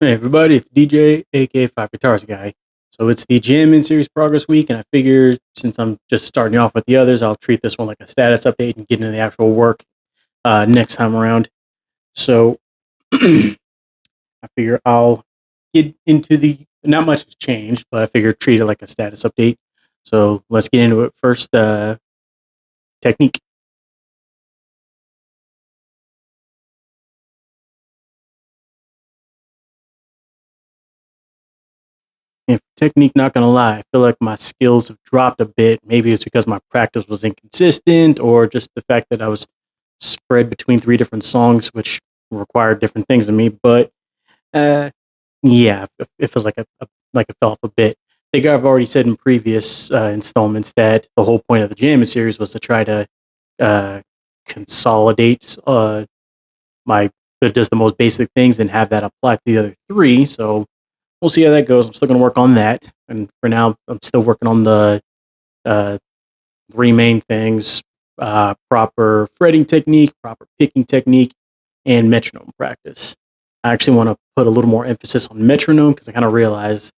Hey everybody, it's DJ, aka Five Guitars Guy. So it's the Jam In Series Progress Week, and I figure since I'm just starting off with the others, I'll treat this one like a status update and get into the actual work next time around. So I figure I'll get into not much has changed, but I figure treat it like a status update. So let's get into it first. Technique. And technique, not gonna lie, I feel like my skills have dropped a bit. Maybe it's because my practice was inconsistent, or just the fact that I was spread between three different songs, which required different things of me. But uh, yeah, it feels like like it fell off a bit. I think I've already said in previous installments that the whole point of the Jammin' series was to try to uh, consolidate my just the most basic things and have that apply to the other three. So we'll see how that goes. I'm still going to work on that, and for now, I'm still working on the uh, three main things: proper fretting technique, proper picking technique, and metronome practice. I actually want to put a little more emphasis on metronome because I kind of realized,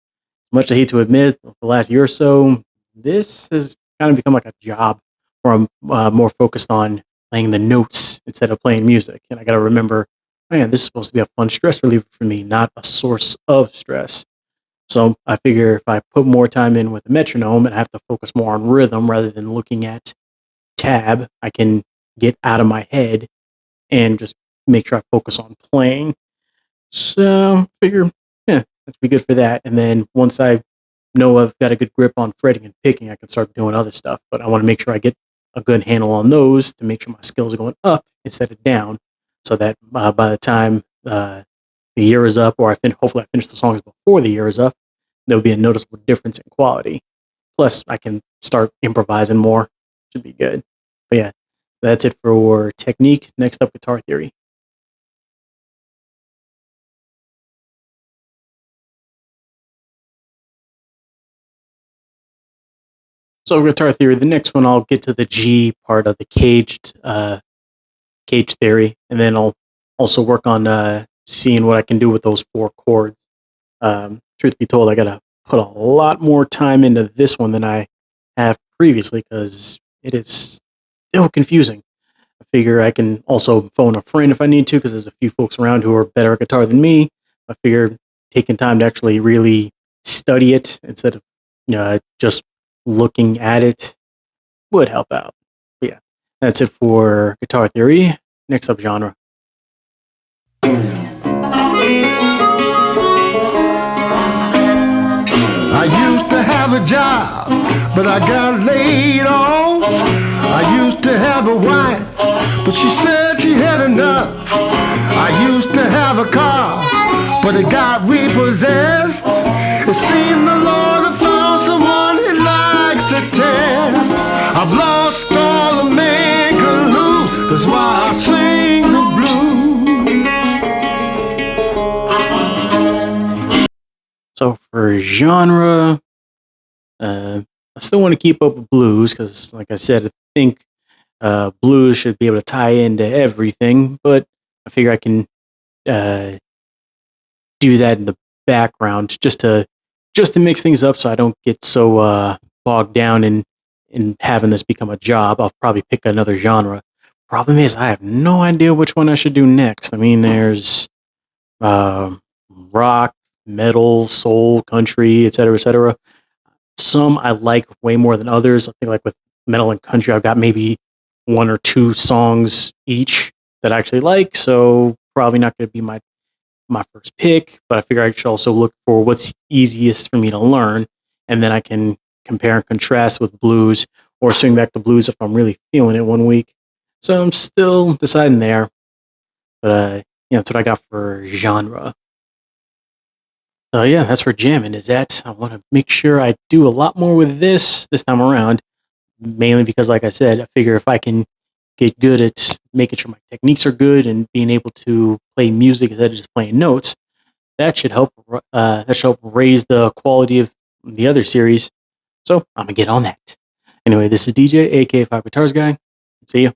much I hate to admit, the last year or so, this has kind of become like a job where I'm more focused on playing the notes instead of playing music. And I got to remember, man, this is supposed to be a fun stress reliever for me, not a source of stress. So I figure if I put more time in with the metronome and I have to focus more on rhythm rather than looking at tab, I can get out of my head and just make sure I focus on playing. So I figure, yeah, that'd be good for that. And then once I know I've got a good grip on fretting and picking, I can start doing other stuff. But I want to make sure I get a good handle on those to make sure my skills are going up instead of down, so that by the time the year is up, or hopefully I finish the songs before the year is up, there'll be a noticeable difference in quality. Plus, I can start improvising more. Should be good. But yeah, that's it for technique. Next up, guitar theory. So guitar theory. The next one, I'll get to the G part of the cage theory, and then I'll also work on seeing what I can do with those four chords. Truth be told, I gotta put a lot more time into this one than I have previously because it is still confusing. I figure I can also phone a friend if I need to because there's a few folks around who are better at guitar than me. I figure taking time to actually really study it instead of just looking at it would help out. But yeah, that's it for guitar theory. Next up, genre. I used to have a job, but I got laid off. I used to have a wife, but she said she had enough. I used to have a car, but it got repossessed. It seemed the Lord had found someone he likes to test. I've lost all the man can lose, that's why I sing the blues. So for genre, I still want to keep up with blues because, like I said, I think blues should be able to tie into everything. But I figure I can uh, do that in the background just to mix things up, so I don't get so bogged down in having this become a job. I'll probably pick another genre. Problem is, I have no idea which one I should do next. I mean, there's rock, metal, soul, country, etc., etc. Some I like way more than others. I think like with metal and country, I've got maybe one or two songs each that I actually like. So probably not going to be my first pick. But I figure I should also look for what's easiest for me to learn, and then I can compare and contrast with blues or swing back to blues if I'm really feeling it one week. So I'm still deciding there. But that's what I got for genre. Yeah, that's for jamming. Is that I want to make sure I do a lot more with this time around. Mainly because, like I said, I figure if I can get good at making sure my techniques are good and being able to play music instead of just playing notes, that should help. That should help raise the quality of the other series. So I'm gonna get on that. Anyway, this is DJ, aka Five Guitars Guy. See ya.